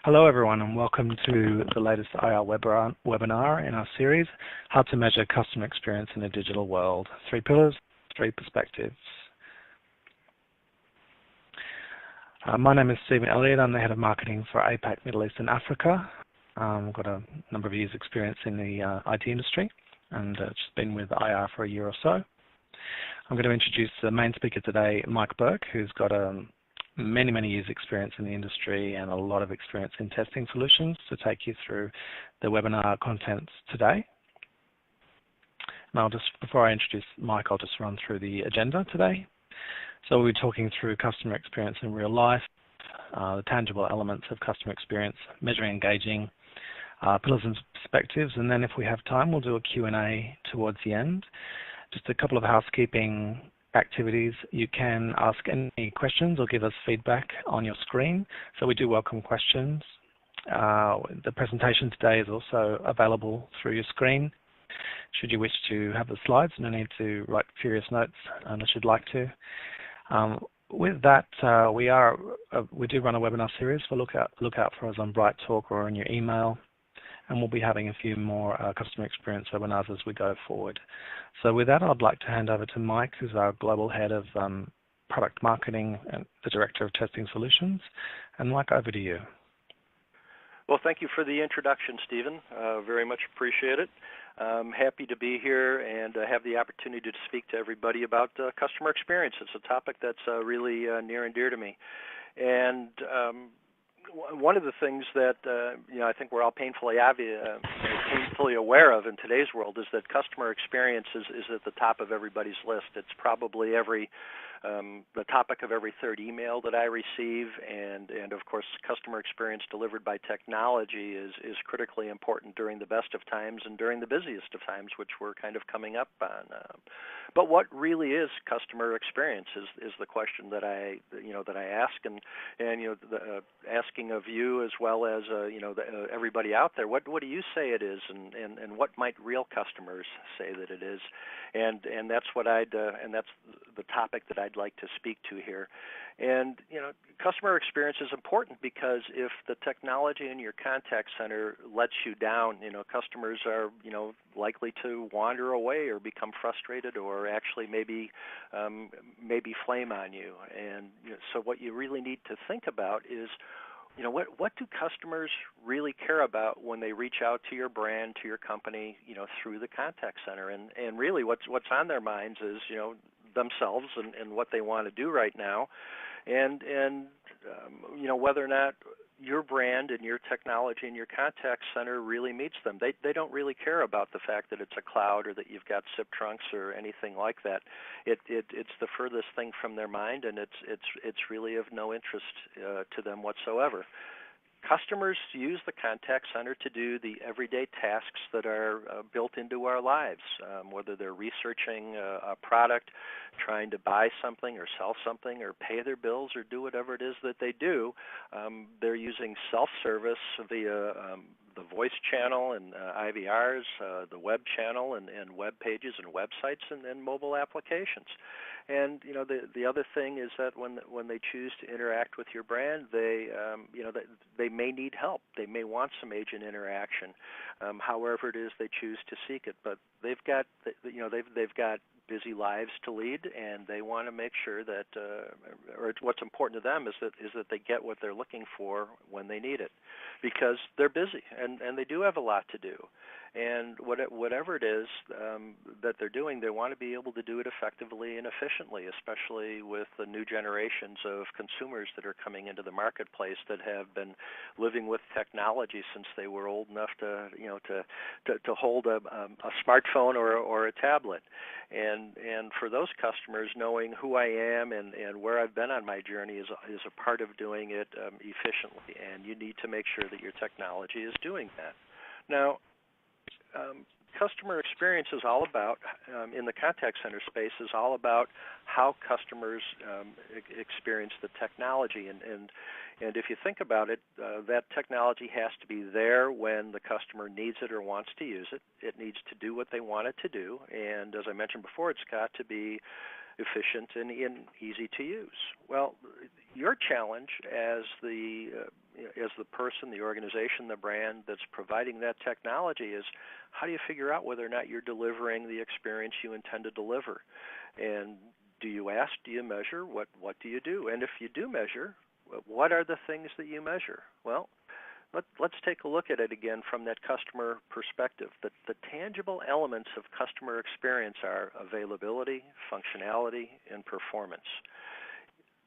Hello everyone and welcome to the latest IR webinar in our series, How to Measure Customer Experience in a Digital World. 3 pillars, 3 perspectives. My name is Stephen Elliott. I'm the Head of Marketing for APAC, Middle East and Africa. I've got a number of years experience in the IT industry and just been with IR for a year or so. I'm going to introduce the main speaker today, Mike Burke, who's got many years experience in the industry and a lot of experience in testing solutions to take you through the webinar contents today. And before I introduce Mike, I'll just run through the agenda today. So we'll be talking through customer experience in real life, the tangible elements of customer experience, measuring, engaging, pillars and perspectives, and then if we have time, we'll do a Q&A towards the end. Just a couple of housekeeping activities. You can ask any questions or give us feedback on your screen, so we do welcome questions. The presentation today is also available through your screen. Should you wish to have the slides, no need to write furious notes unless you'd like to. With that, we do run a webinar series, so look out for us on Bright Talk or in your email, and we'll be having a few more customer experience webinars as we go forward. So with that, I'd like to hand over to Mike, who's our Global Head of Product Marketing and the Director of Testing Solutions. And Mike, over to you. Well, thank you for the introduction, Stephen. Very much appreciate it. I'm happy to be here and have the opportunity to speak to everybody about customer experience. It's a topic that's really near and dear to me. And one of the things that I think we're all painfully aware of in today's world is that customer experience is at the top of everybody's list. It's probably the topic of every third email that I receive, and of course customer experience delivered by technology is critically important during the best of times and during the busiest of times, which we're kind of coming up on. But what really is customer experience is the question that I ask, and asking of you as well as everybody out there. What do you say it is, and what might real customers say that it is? And that's what and that's the topic that I'd like to speak to here. And customer experience is important because if the technology in your contact center lets you down, customers are likely to wander away or become frustrated or actually maybe flame on you. And so what you really need to think about is what do customers really care about when they reach out to your brand, to your company, through the contact center? And really what's on their minds is, themselves and what they want to do right now, and whether or not your brand and your technology and your contact center really meets them. They don't really care about the fact that it's a cloud or that you've got SIP trunks or anything like that. It's the furthest thing from their mind, and it's really of no interest to them whatsoever. Customers use the contact center to do the everyday tasks that are built into our lives, whether they're researching a product, trying to buy something or sell something or pay their bills or do whatever it is that they do. They're using self-service via the voice channel and IVRs, the web channel and web pages and websites and mobile applications. And the other thing is that when they choose to interact with your brand, they may need help. They may want some agent interaction, however it is they choose to seek it. But they've got busy lives to lead, and they want to make sure that, or what's important to them is that they get what they're looking for when they need it, because they're busy and they do have a lot to do. And whatever it is that they're doing, they want to be able to do it effectively and efficiently, especially with the new generations of consumers that are coming into the marketplace that have been living with technology since they were old enough to hold a smartphone or a tablet. And for those customers, knowing who I am and where I've been on my journey is a part of doing it efficiently. And you need to make sure that your technology is doing that. Now, customer experience is all about, in the contact center space, is all about how customers experience the technology. And if you think about it, that technology has to be there when the customer needs it or wants to use it. It needs to do what they want it to do. And as I mentioned before, it's got to be efficient and easy to use. Well, your challenge as the as the person, the organization, the brand that's providing that technology is how do you figure out whether or not you're delivering the experience you intend to deliver? And do you ask, do you measure, what do you do? And if you do measure, what are the things that you measure? Well, let's take a look at it again from that customer perspective. The tangible elements of customer experience are availability, functionality, and performance.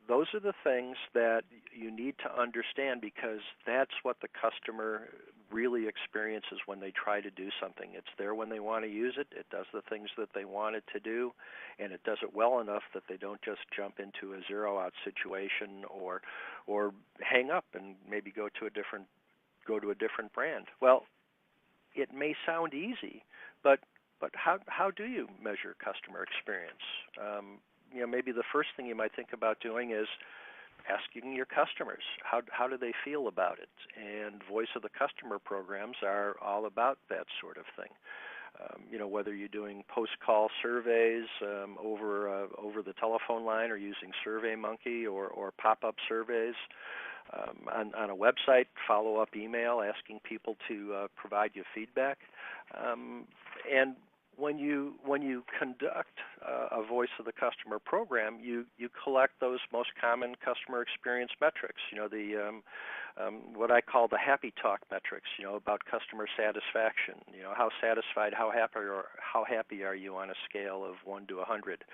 Those are the things that you need to understand because that's what the customer really experiences when they try to do something. It's there when they want to use it. It does the things that they want it to do, and it does it well enough that they don't just jump into a zero-out situation or hang up and maybe go to a different brand. Well, it may sound easy, but how do you measure customer experience? Maybe the first thing you might think about doing is asking your customers, how do they feel about it? And voice of the customer programs are all about that sort of thing. Whether you're doing post-call surveys over the telephone line or using SurveyMonkey or pop-up surveys on a website, follow-up email asking people to provide you feedback. And when you conduct a voice of the customer program, you collect those most common customer experience metrics. What I call the happy talk metrics. About customer satisfaction. How satisfied, how happy are you on a scale of 1 to 100?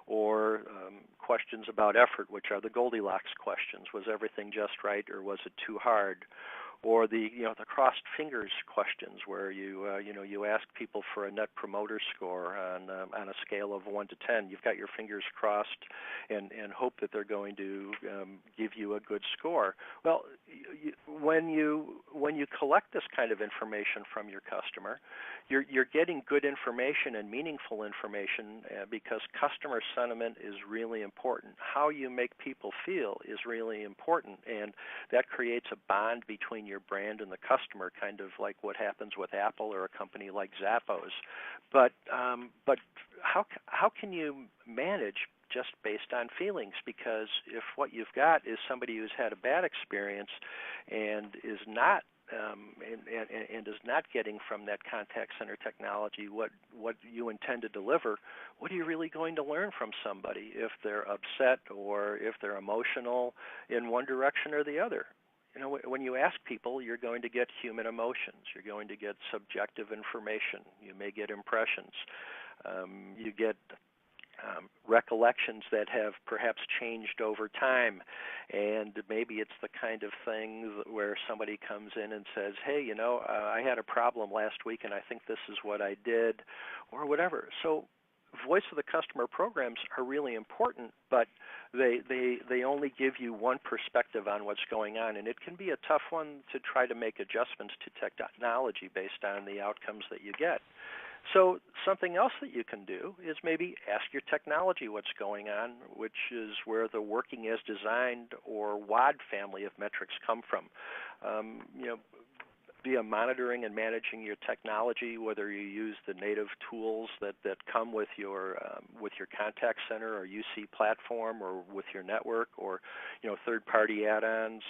Or questions about effort, which are the Goldilocks questions. Was everything just right, or was it too hard? Or the crossed fingers questions, where you ask people for a net promoter score on a scale of 1 to 10. You've got your fingers crossed and hope that they're going to give you a good score. Well, when you collect this kind of information from your customer, you're getting good information and meaningful information because customer sentiment is really important. How you make people feel is really important, and that creates a bond between your brand and the customer, kind of like what happens with Apple or a company like Zappos. But how can you manage just based on feelings? Because if what you've got is somebody who's had a bad experience and is not and is not getting from that contact center technology what you intend to deliver, what are you really going to learn from somebody if they're upset or if they're emotional in one direction or the other? When you ask people, you're going to get human emotions. You're going to get subjective information. You may get impressions. You get recollections that have perhaps changed over time, and maybe it's the kind of thing where somebody comes in and says, hey, I had a problem last week and I think this is what I did, or whatever. So voice of the customer programs are really important, but they only give you one perspective on what's going on, and it can be a tough one to try to make adjustments to technology based on the outcomes that you get. So something else that you can do is maybe ask your technology what's going on, which is where the working as designed or WAD family of metrics come from. Via monitoring and managing your technology, whether you use the native tools that come with your contact center or UC platform, or with your network, or third-party add-ons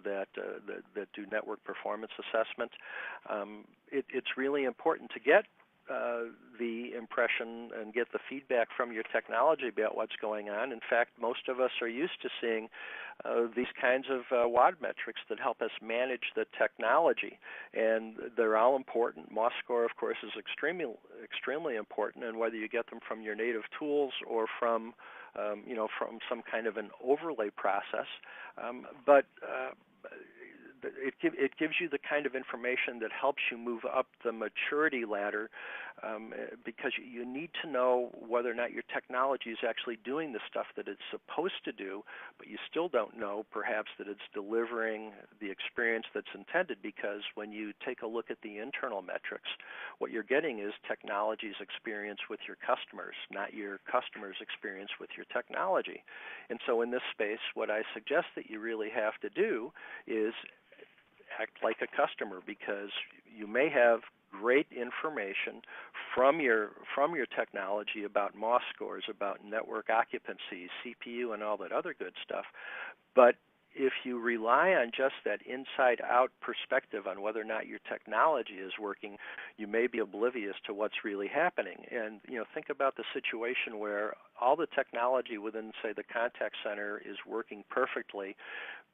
that do network performance assessment. It's really important to get the impression and get the feedback from your technology about what's going on. In fact, most of us are used to seeing these kinds of WAD metrics that help us manage the technology, and they're all important. MOS score, of course, is extremely important, and whether you get them from your native tools or from some kind of an overlay process, but it gives you the kind of information that helps you move up the maturity ladder, because you need to know whether or not your technology is actually doing the stuff that it's supposed to do, but you still don't know perhaps that it's delivering the experience that's intended, because when you take a look at the internal metrics, what you're getting is technology's experience with your customers, not your customers' experience with your technology. And so in this space, what I suggest that you really have to do is act like a customer, because you may have great information from your technology about MOS scores, about network occupancy, CPU, and all that other good stuff, but if you rely on just that inside-out perspective on whether or not your technology is working, you may be oblivious to what's really happening. And think about the situation where all the technology within, say, the contact center is working perfectly.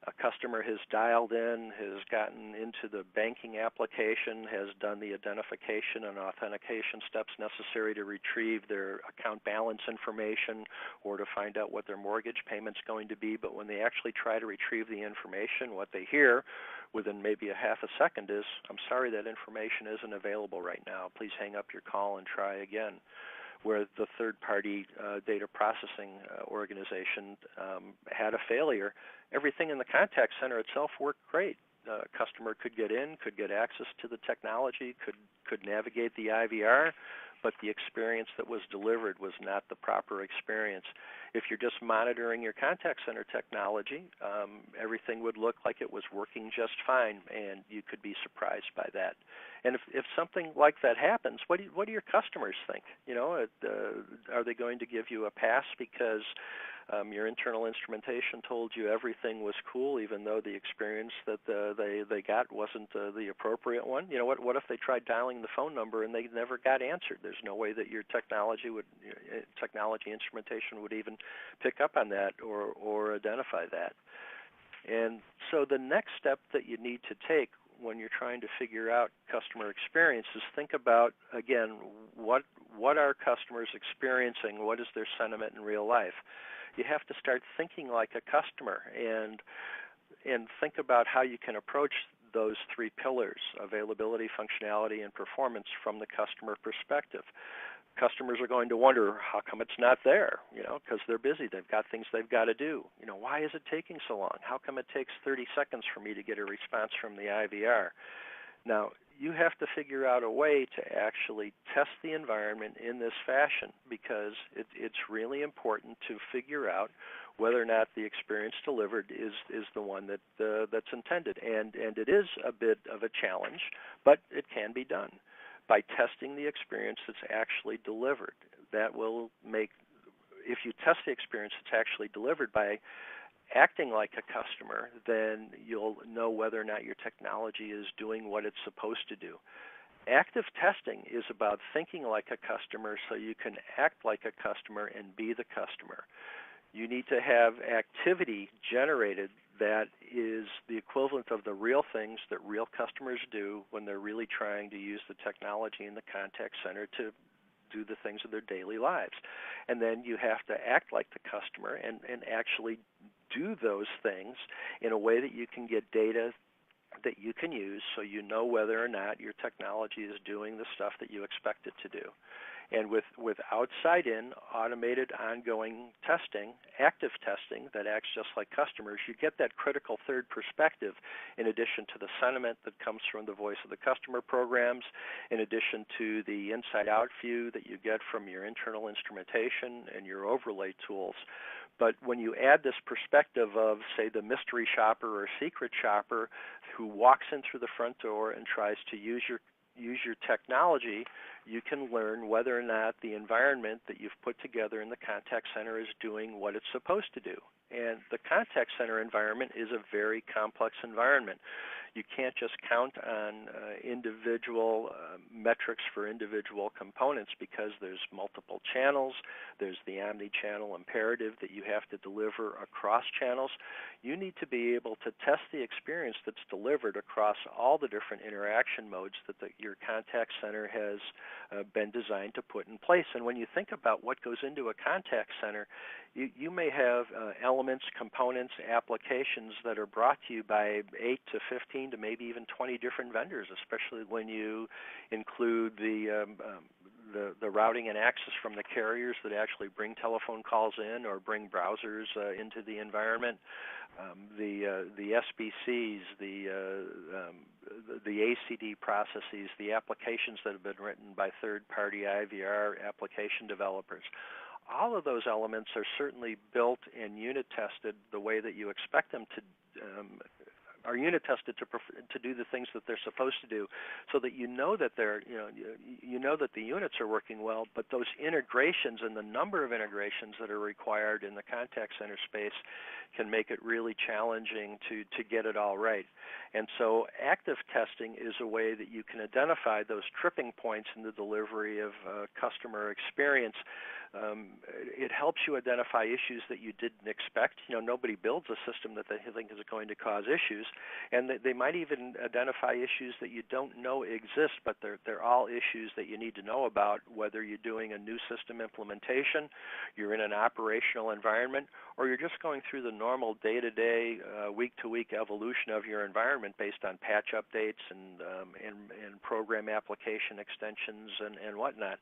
A customer has dialed in, has gotten into the banking application, has done the identification and authentication steps necessary to retrieve their account balance information or to find out what their mortgage payment's going to be. But when they actually try to retrieve the information, what they hear within maybe a half a second is, "I'm sorry, that information isn't available right now. Please hang up your call and try again." Where the third-party data processing organization had a failure, everything in the contact center itself worked great. The customer could get in, could get access to the technology, could navigate the IVR, but the experience that was delivered was not the proper experience. If you're just monitoring your contact center technology, everything would look like it was working just fine, and you could be surprised by that. And if something like that happens, what do your customers think? Are they going to give you a pass because your internal instrumentation told you everything was cool, even though the experience that they got wasn't the appropriate one? What if they tried dialing the phone number and they never got answered? There's no way that your technology instrumentation would even pick up on that or identify that. And so the next step that you need to take when you're trying to figure out customer experience is think about, again, what are customers experiencing? What is their sentiment in real life? You have to start thinking like a customer and think about how you can approach those three pillars: availability, functionality, and performance from the customer perspective. Customers are going to wonder, how come it's not there? Because they're busy. They've got things they've got to do. Why is it taking so long? How come it takes 30 seconds for me to get a response from the IVR? Now, you have to figure out a way to actually test the environment in this fashion, because it's really important to figure out whether or not the experience delivered is the one that's intended. And it is a bit of a challenge, but it can be done by testing the experience that's actually delivered. That will make, if you test the experience that's actually delivered by acting like a customer, then you'll know whether or not your technology is doing what it's supposed to do. Active testing is about thinking like a customer so you can act like a customer and be the customer. You need to have activity generated that is the equivalent of the real things that real customers do when they're really trying to use the technology in the contact center to do the things of their daily lives. And then you have to act like the customer and actually do those things in a way that you can get data that you can use so you know whether or not your technology is doing the stuff that you expect it to do. And with outside-in, automated, ongoing testing, active testing that acts just like customers, you get that critical third perspective in addition to the sentiment that comes from the voice of the customer programs, in addition to the inside-out view that you get from your internal instrumentation and your overlay tools. But when you add this perspective of, say, the mystery shopper or secret shopper who walks in through the front door and tries to use your technology, you can learn whether or not the environment that you've put together in the contact center is doing what it's supposed to do. And the contact center environment is a very complex environment. You can't just count on individual metrics for individual components because there's multiple channels. There's the omni-channel imperative that you have to deliver across channels. You need to be able to test the experience that's delivered across all the different interaction modes that your contact center has been designed to put in place. And when you think about what goes into a contact center, you may have elements, components, applications that are brought to you by 8 to 15 to maybe even 20 different vendors, especially when you include the routing and access from the carriers that actually bring telephone calls in or bring browsers into the environment, the SBCs, the ACD processes, the applications that have been written by third-party IVR application developers. All of those elements are certainly built and unit tested the way that you expect them to are unit tested to do the things that they're supposed to do, so that you know that you know that the units are working well. But those integrations and the number of integrations that are required in the contact center space can make it really challenging to get it all right. And so active testing is a way that you can identify those tripping points in the delivery of customer experience. It helps you identify issues that you didn't expect. Nobody builds a system that they think is going to cause issues, and they might even identify issues that you don't know exist, but they're all issues that you need to know about, whether you're doing a new system implementation, you're in an operational environment, or you're just going through the normal day-to-day, week-to-week evolution of your environment based on patch updates and program application extensions and whatnot.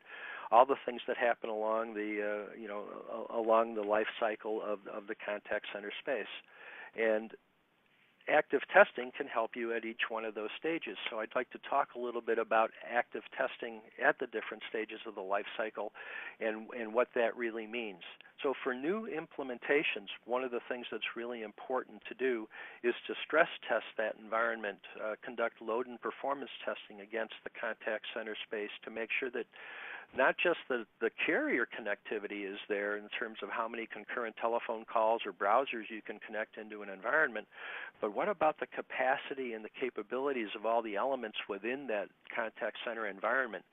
All the things that happen along the life cycle of the contact center space. And active testing can help you at each one of those stages. So I'd like to talk a little bit about active testing at the different stages of the life cycle and what that really means. So for new implementations, one of the things that's really important to do is to stress test that environment, conduct load and performance testing against the contact center space to make sure that not just the carrier connectivity is there in terms of how many concurrent telephone calls or browsers you can connect into an environment, but what about the capacity and the capabilities of all the elements within that contact center environment?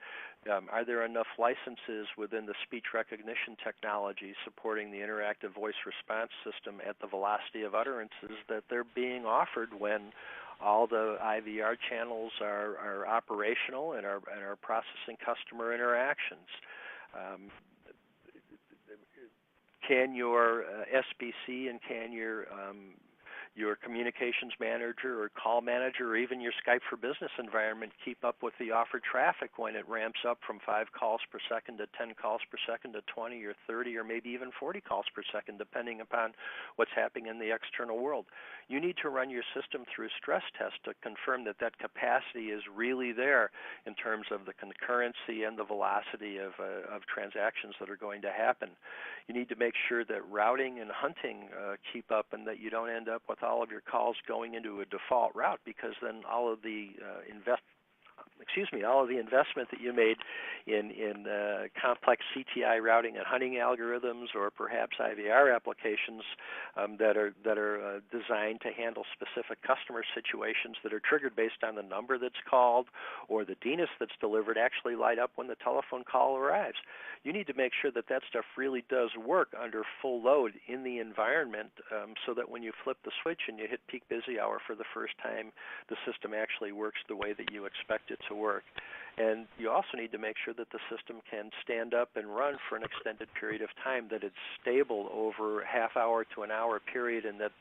Are there enough licenses within the speech recognition technology supporting the interactive voice response system at the velocity of utterances that they're being offered when all the IVR channels are operational and are processing customer interactions? Can your SBC and can your communications manager or call manager or even your Skype for Business environment keep up with the offered traffic when it ramps up from 5 calls per second to 10 calls per second to 20 or 30 or maybe even 40 calls per second, depending upon what's happening in the external world? You need to run your system through stress tests to confirm that that capacity is really there in terms of the concurrency and the velocity of transactions that are going to happen. You need to make sure that routing and hunting keep up and that you don't end up with all of your calls going into a default route, because then all of the investment that you made in complex CTI routing and hunting algorithms, or perhaps IVR applications that are designed to handle specific customer situations that are triggered based on the number that's called or the DNIS that's delivered, actually light up when the telephone call arrives. You need to make sure that that stuff really does work under full load in the environment, so that when you flip the switch and you hit peak busy hour for the first time, the system actually works the way that you expect it to work. And you also need to make sure that the system can stand up and run for an extended period of time, that it's stable over a half hour to an hour period, and that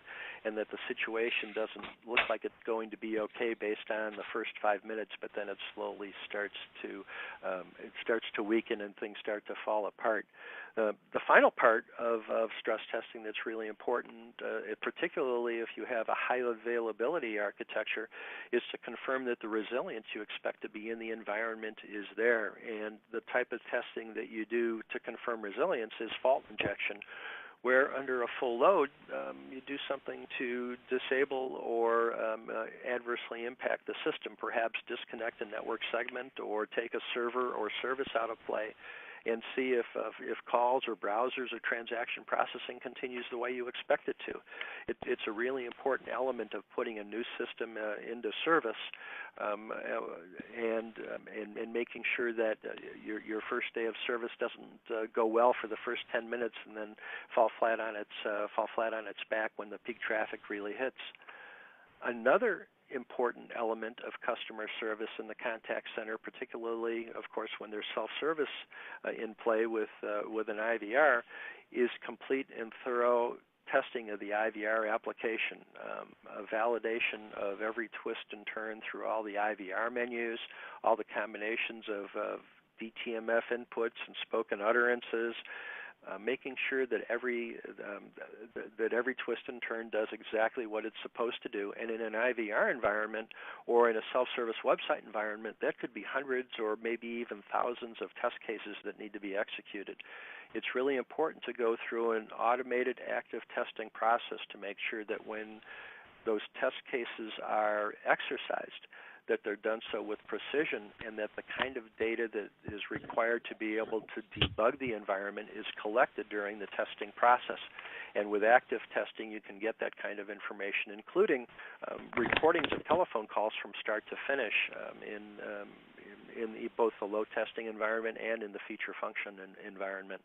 the situation doesn't look like it's going to be okay based on the first 5 minutes, but then it slowly starts to weaken and things start to fall apart. The final part of stress testing that's really important, particularly if you have a high availability architecture, is to confirm that the resilience you expect to be in the environment is there. And the type of testing that you do to confirm resilience is fault injection, where under a full load, you do something to disable or adversely impact the system, perhaps disconnect a network segment or take a server or service out of play, and see if calls or browsers or transaction processing continues the way you expect it to. It's a really important element of putting a new system into service, and making sure that your first day of service doesn't go well for the first 10 minutes and then fall flat on its back when the peak traffic really hits. Another important element of customer service in the contact center, particularly, of course, when there's self-service in play with an IVR, is complete and thorough testing of the IVR application, a validation of every twist and turn through all the IVR menus, all the combinations of DTMF inputs and spoken utterances, making sure that every twist and turn does exactly what it's supposed to do. And in an IVR environment or in a self-service website environment, that could be hundreds or maybe even thousands of test cases that need to be executed. It's really important to go through an automated active testing process to make sure that when those test cases are exercised, that they're done so with precision, and that the kind of data that is required to be able to debug the environment is collected during the testing process. And with active testing, you can get that kind of information, including recordings of telephone calls from start to finish in both the load testing environment and in the feature function environment.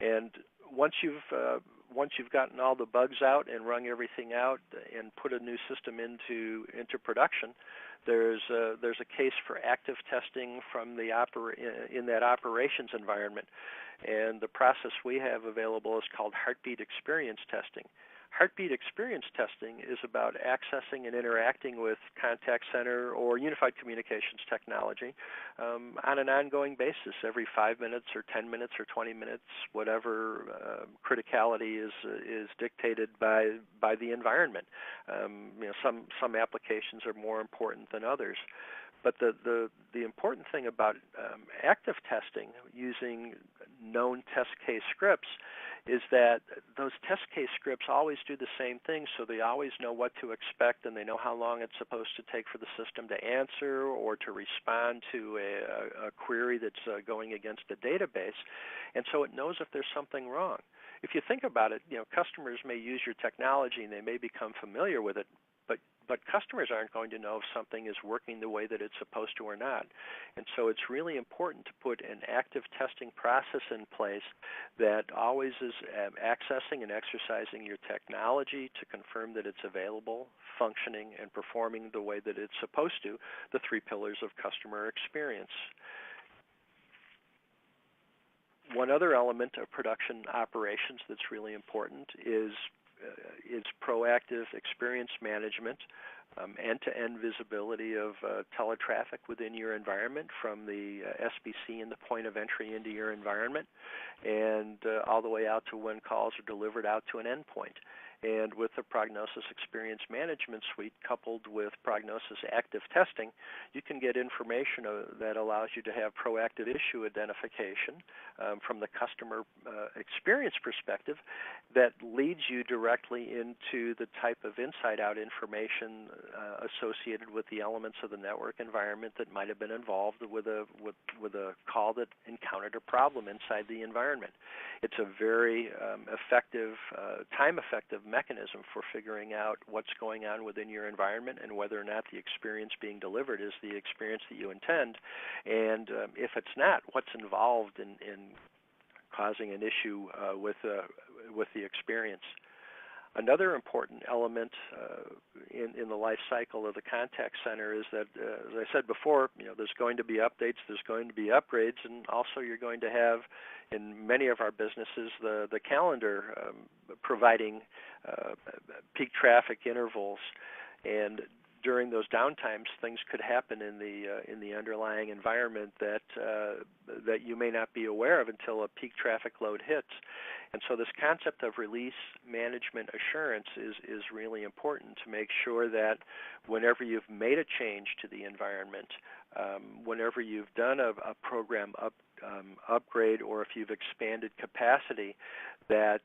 And once you've gotten all the bugs out and wrung everything out and put a new system into production, there's a case for active testing from in that operations environment. And the process we have available is called heartbeat experience testing. Heartbeat experience testing is about accessing and interacting with contact center or unified communications technology on an ongoing basis, every 5 minutes or 10 minutes or 20 minutes, whatever criticality is dictated by the environment. Some applications are more important than others. But the important thing about active testing using known test case scripts is that those test case scripts always do the same thing, so they always know what to expect, and they know how long it's supposed to take for the system to answer or to respond to a query that's going against the database, and so it knows if there's something wrong. If you think about it, customers may use your technology and they may become familiar with it, but customers aren't going to know if something is working the way that it's supposed to or not. And so it's really important to put an active testing process in place that always is accessing and exercising your technology to confirm that it's available, functioning, and performing the way that it's supposed to, the three pillars of customer experience. One other element of production operations that's really important is proactive experience management, end-to-end visibility of teletraffic within your environment from the SBC and the point of entry into your environment, and all the way out to when calls are delivered out to an endpoint. And with the Prognosis Experience Management Suite coupled with Prognosis Active Testing, you can get information that allows you to have proactive issue identification from the customer experience perspective that leads you directly into the type of inside-out information associated with the elements of the network environment that might have been involved with a call that encountered a problem inside the environment. It's a very effective, time-effective mechanism for figuring out what's going on within your environment and whether or not the experience being delivered is the experience that you intend. And if it's not, what's involved in causing an issue with the experience. Another important element in the life cycle of the contact center is that, as I said before, there's going to be updates, there's going to be upgrades, and also you're going to have, in many of our businesses, the calendar providing peak traffic intervals, and during those downtimes, things could happen in the underlying environment that you may not be aware of until a peak traffic load hits. And so this concept of release management assurance is really important to make sure that whenever you've made a change to the environment, whenever you've done a program upgrade, or if you've expanded capacity, that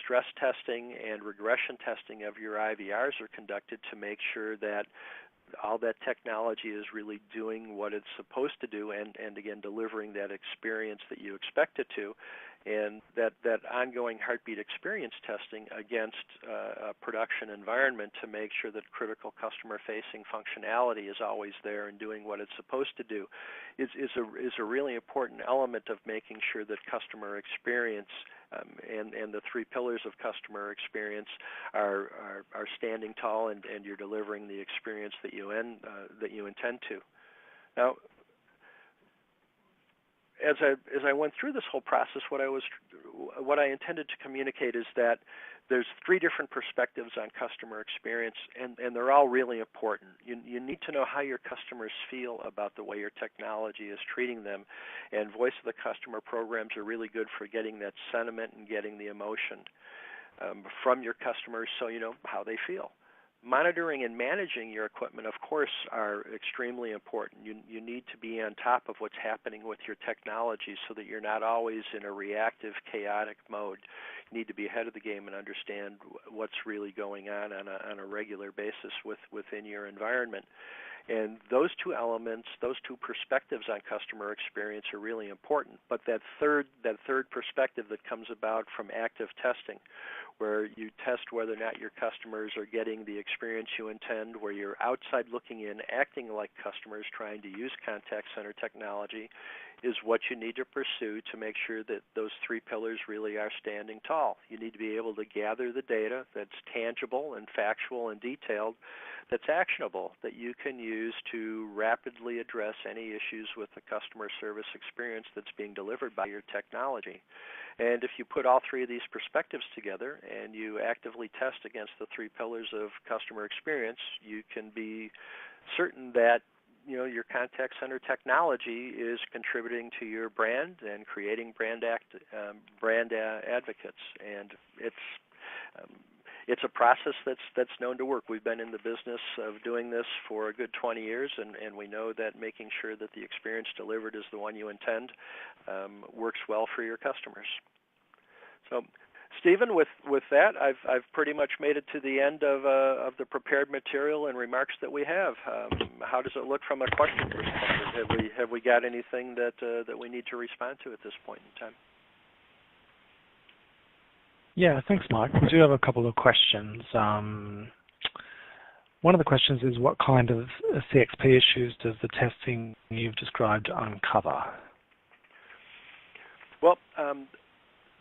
stress testing and regression testing of your IVRs are conducted to make sure that all that technology is really doing what it's supposed to do and again, delivering that experience that you expect it to. And that ongoing heartbeat experience testing against a production environment to make sure that critical customer-facing functionality is always there and doing what it's supposed to do is a really important element of making sure that customer experience and the three pillars of customer experience are standing tall and you're delivering the experience that you intend to. Now, as I went through this whole process, what I intended to communicate is that there's three different perspectives on customer experience, and they're all really important. You need to know how your customers feel about the way your technology is treating them, and voice of the customer programs are really good for getting that sentiment and getting the emotion from your customers so you know how they feel. Monitoring and managing your equipment, of course, are extremely important. You need to be on top of what's happening with your technology so that you're not always in a reactive, chaotic mode. need to be ahead of the game and understand what's really going on a regular basis within your environment. And those two elements, those two perspectives on customer experience are really important. But that third perspective that comes about from active testing, where you test whether or not your customers are getting the experience you intend, where you're outside looking in, acting like customers, trying to use contact center technology, is what you need to pursue to make sure that those three pillars really are standing tall. You need to be able to gather the data that's tangible and factual and detailed, that's actionable, that you can use to rapidly address any issues with the customer service experience that's being delivered by your technology. And if you put all three of these perspectives together and you actively test against the three pillars of customer experience, you can be certain that your contact center technology is contributing to your brand and creating brand advocates. And it's a process that's known to work. We've been in the business of doing this for a good 20 years, and we know that making sure that the experience delivered is the one you intend works well for your customers. So, Stephen, with that, I've pretty much made it to the end of the prepared material and remarks that we have. How does it look from a question perspective? Have we got anything that we need to respond to at this point in time? Yeah, thanks, Mike. We do have a couple of questions. One of the questions is, what kind of CXP issues does the testing you've described uncover? Well,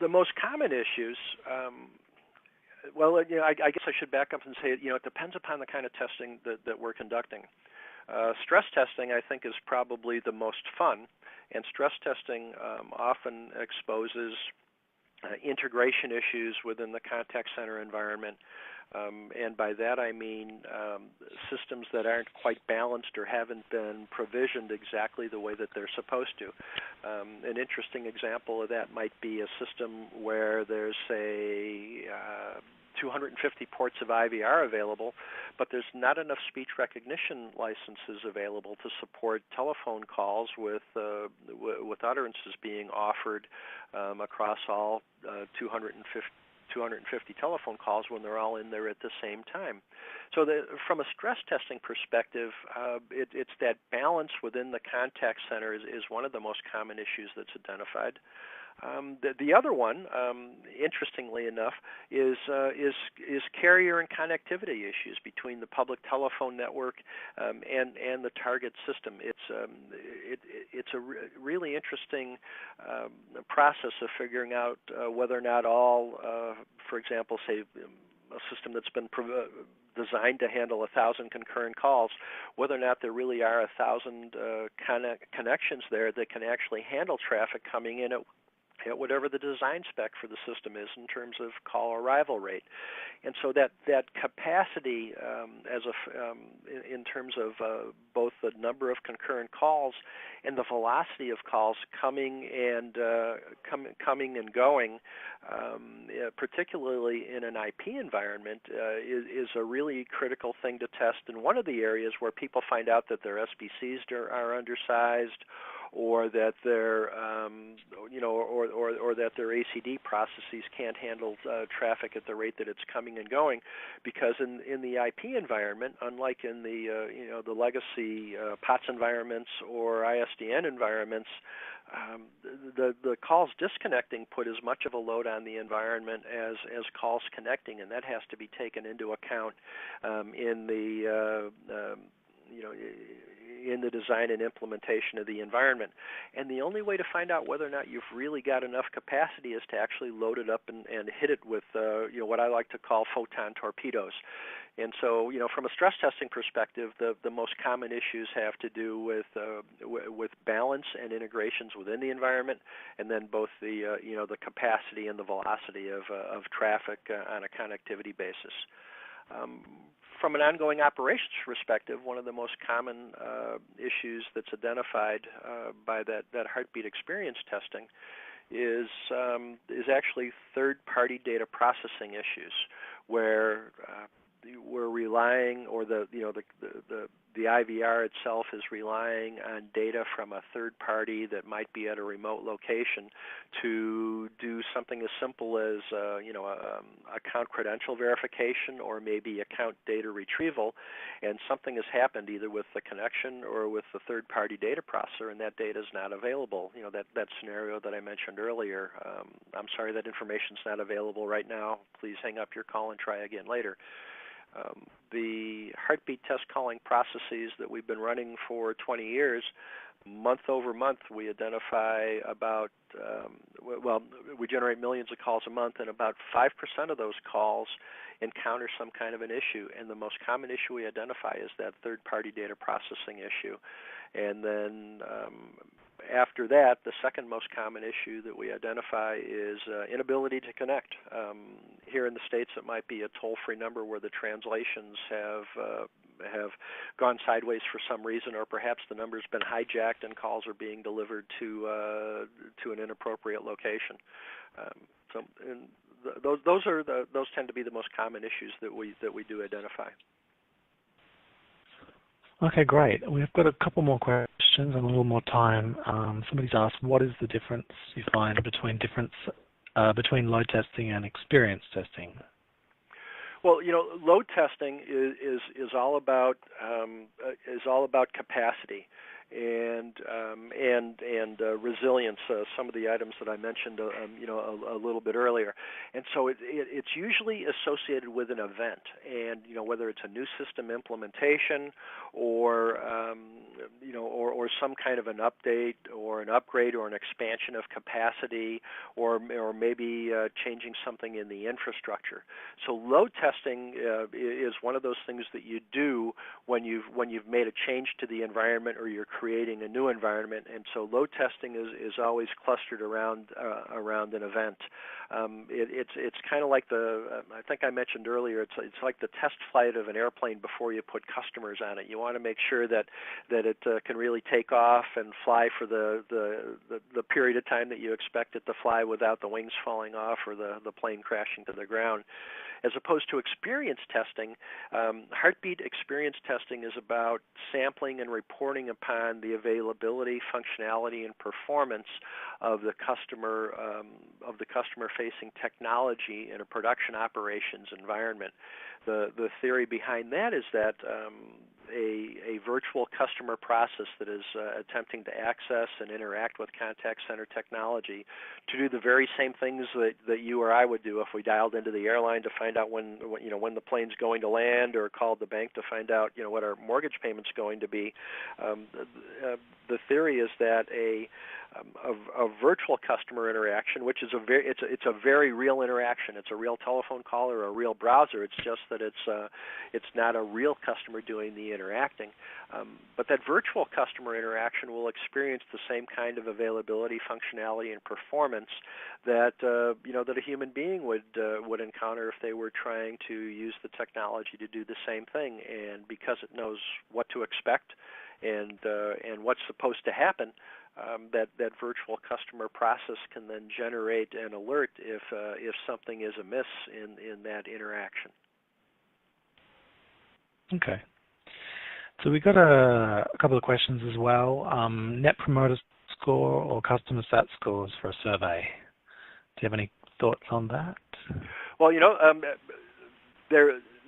the most common issues, I guess I should back up and say, it depends upon the kind of testing that we're conducting. Stress testing, I think, is probably the most fun, and stress testing often exposes integration issues within the contact center environment. And by that I mean systems that aren't quite balanced or haven't been provisioned exactly the way that they're supposed to. An interesting example of that might be a system where there's, say, 250 ports of IVR available, but there's not enough speech recognition licenses available to support telephone calls with utterances being offered across all 250 telephone calls when they're all in there at the same time. So from a stress testing perspective, it's that balance within the contact center is one of the most common issues that's identified. The other one, interestingly enough, is carrier and connectivity issues between the public telephone network and the target system. It's a really interesting process of figuring out whether or not all, for example, say a system that's been designed to handle 1,000 concurrent calls, whether or not there really are 1,000 connections there that can actually handle traffic coming in at whatever the design spec for the system is in terms of call arrival rate. And so that capacity in terms of both the number of concurrent calls and the velocity of calls coming and going, particularly in an IP environment, is a really critical thing to test. And one of the areas where people find out that their SBCs are undersized, or that their or that their ACD processes can't handle traffic at the rate that it's coming and going, because in the IP environment, unlike in the legacy POTS environments or ISDN environments, the calls disconnecting put as much of a load on the environment as calls connecting, and that has to be taken into account in the design and implementation of the environment. And the only way to find out whether or not you've really got enough capacity is to actually load it up and hit it with what I like to call photon torpedoes. And so, from a stress testing perspective, the most common issues have to do with balance and integrations within the environment, and then both the capacity and the velocity of traffic on a connectivity basis. From an ongoing operations perspective, one of the most common issues that's identified by that heartbeat experience testing is actually third-party data processing issues, where we're relying, or the the IVR itself is relying on data from a third party that might be at a remote location to do something as simple as account credential verification or maybe account data retrieval, and something has happened either with the connection or with the third party data processor, and that data is not available. That scenario that I mentioned earlier. I'm sorry, that information's not available right now. Please hang up your call and try again later. The heartbeat test calling processes that we've been running for 20 years, month over month, we identify about, we generate millions of calls a month, and about 5% of those calls encounter some kind of an issue. And the most common issue we identify is that third-party data processing issue. And then after that, the second most common issue that we identify is inability to connect. Here in the States, it might be a toll-free number where the translations have gone sideways for some reason, or perhaps the number's been hijacked and calls are being delivered to an inappropriate location. Those tend to be the most common issues that we do identify. Okay, great. We've got a couple more questions and a little more time. Somebody's asked, what is the difference you find between load testing and experience testing? Well, load testing is all about capacity and resilience. Some of the items that I mentioned, a little bit earlier, and so it's usually associated with an event, and whether it's a new system implementation or some kind of an update or an upgrade or an expansion of capacity or maybe changing something in the infrastructure. So load testing is one of those things that you do when you've made a change to the environment or you're creating a new environment, and so load testing is always clustered around an event. It's kind of like I think I mentioned earlier, it's like the test flight of an airplane before you put customers on it. You want to make sure that it can really take off and fly for the period of time that you expect it to fly without the wings falling off or the plane crashing to the ground. As opposed to experience testing, heartbeat experience testing is about sampling and reporting upon the availability, functionality, and performance of the customer-facing technology in a production operations environment. The theory behind that is that a virtual customer process that is attempting to access and interact with contact center technology to do the very same things that you or I would do if we dialed into the airline to find out when the plane's going to land, or called the bank to find out what our mortgage payment's going to be. The theory is that a virtual customer interaction, which is it's a very real interaction. It's a real telephone call or a real browser. It's just that it's not a real customer doing the interacting. But that virtual customer interaction will experience the same kind of availability, functionality, and performance that that a human being would encounter if they were trying to use the technology to do the same thing. And because it knows what to expect and what's supposed to happen, that virtual customer process can then generate an alert if something is amiss in that interaction. Okay. So we got a couple of questions as well. Net Promoter Score or customer sat scores for a survey. Do you have any thoughts on that? Well,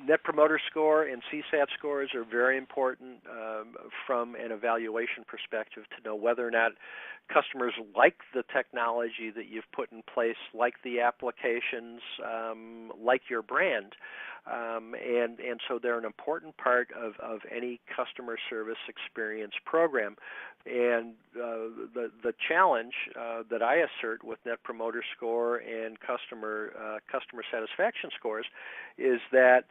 Net Promoter Score and CSAT scores are very important from an evaluation perspective to know whether or not customers like the technology that you've put in place, like the applications, like your brand. And so they're an important part of any customer service experience program. And the challenge that I assert with Net Promoter Score and customer satisfaction scores is that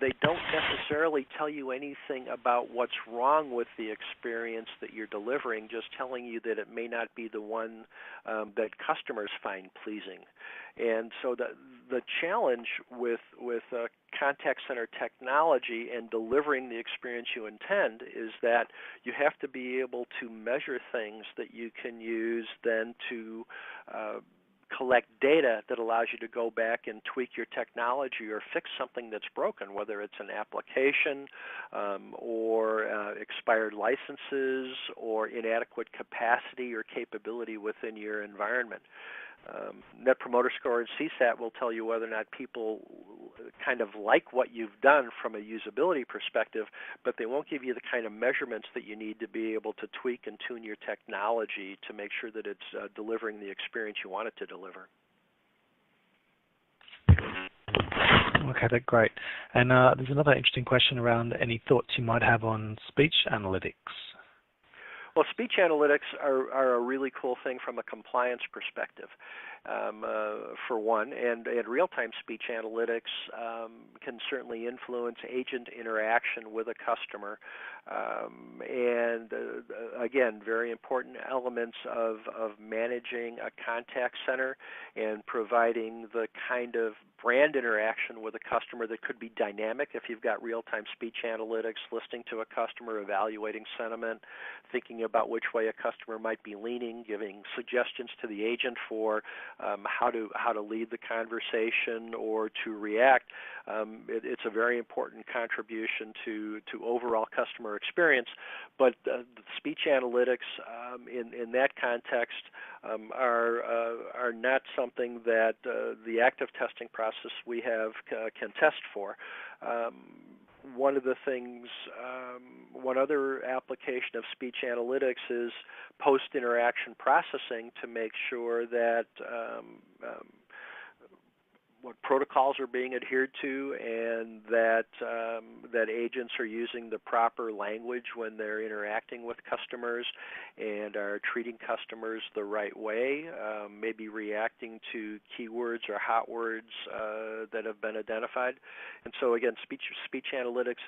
they don't necessarily tell you anything about what's wrong with the experience that you're delivering, just telling you that it may not be the one that customers find pleasing. And so the challenge with contact center technology and delivering the experience you intend is that you have to be able to measure things that you can use then to collect data that allows you to go back and tweak your technology or fix something that's broken, whether it's an application or expired licenses or inadequate capacity or capability within your environment. Net Promoter Score and CSAT will tell you whether or not people kind of like what you've done from a usability perspective, but they won't give you the kind of measurements that you need to be able to tweak and tune your technology to make sure that it's delivering the experience you want it to deliver. Okay, that's great. And there's another interesting question around any thoughts you might have on speech analytics. Well, speech analytics are a really cool thing from a compliance perspective, for one, and real-time speech analytics can certainly influence agent interaction with a customer, and again, very important elements of managing a contact center and providing the kind of brand interaction with a customer that could be dynamic if you've got real-time speech analytics, listening to a customer, evaluating sentiment, thinking about which way a customer might be leaning, giving suggestions to the agent for how to lead the conversation or to react. It's a very important contribution to overall customer experience. But speech analytics in that context are not something that the active testing process we have can test for. One of the things, one other application of speech analytics is post-interaction processing to make sure that what protocols are being adhered to and that that agents are using the proper language when they're interacting with customers and are treating customers the right way, maybe reacting to keywords or hot words that have been identified. And so again, speech analytics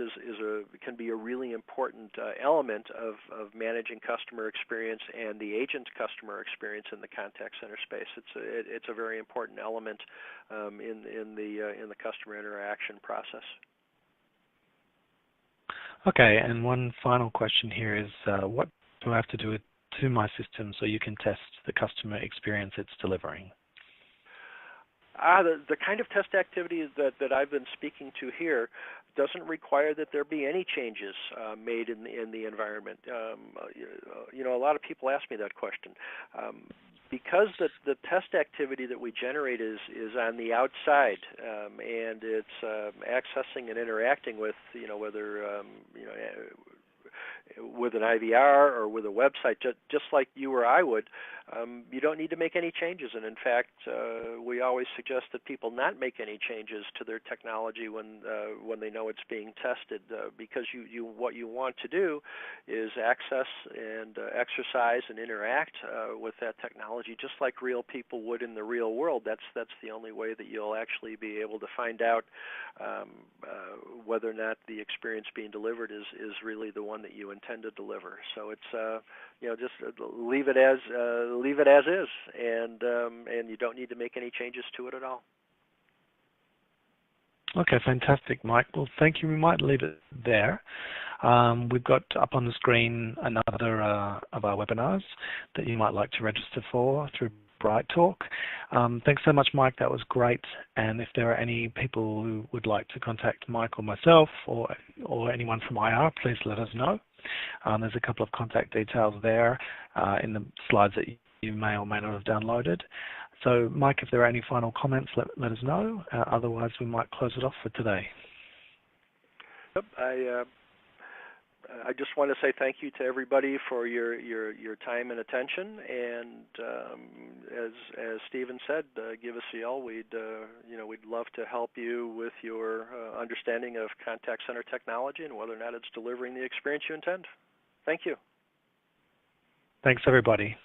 can be a really important element of managing customer experience and the agent's customer experience in the contact center space. It's a very important element in the customer interaction process. Okay, and one final question here is, what do I have to do to my system so you can test the customer experience it's delivering? The kind of test activity that I've been speaking to here doesn't require that there be any changes made in the environment. A lot of people ask me that question. Because the test activity that we generate is on the outside, and it's accessing and interacting with, whether with an IVR or with a website, just like you or I would, you don't need to make any changes. And in fact, we always suggest that people not make any changes to their technology when they know it's being tested, because what you want to do is access and exercise and interact with that technology just like real people would in the real world. That's the only way that you'll actually be able to find out whether or not the experience being delivered is really the one that you intend to deliver. So it's just leave it as is, and you don't need to make any changes to it at all. Okay, fantastic, Mike. Well, thank you. We might leave it there. We've got up on the screen another of our webinars that you might like to register for through Bright Talk. Thanks so much, Mike. That was great. And if there are any people who would like to contact Mike or myself or anyone from IR, please let us know. There's a couple of contact details there in the slides that you may or may not have downloaded. So, Mike, if there are any final comments, let us know. Otherwise, we might close it off for today. Yep, I just want to say thank you to everybody for your time and attention. And as Stephen said, give us a yell. We'd love to help you with your understanding of contact center technology and whether or not it's delivering the experience you intend. Thank you. Thanks, everybody.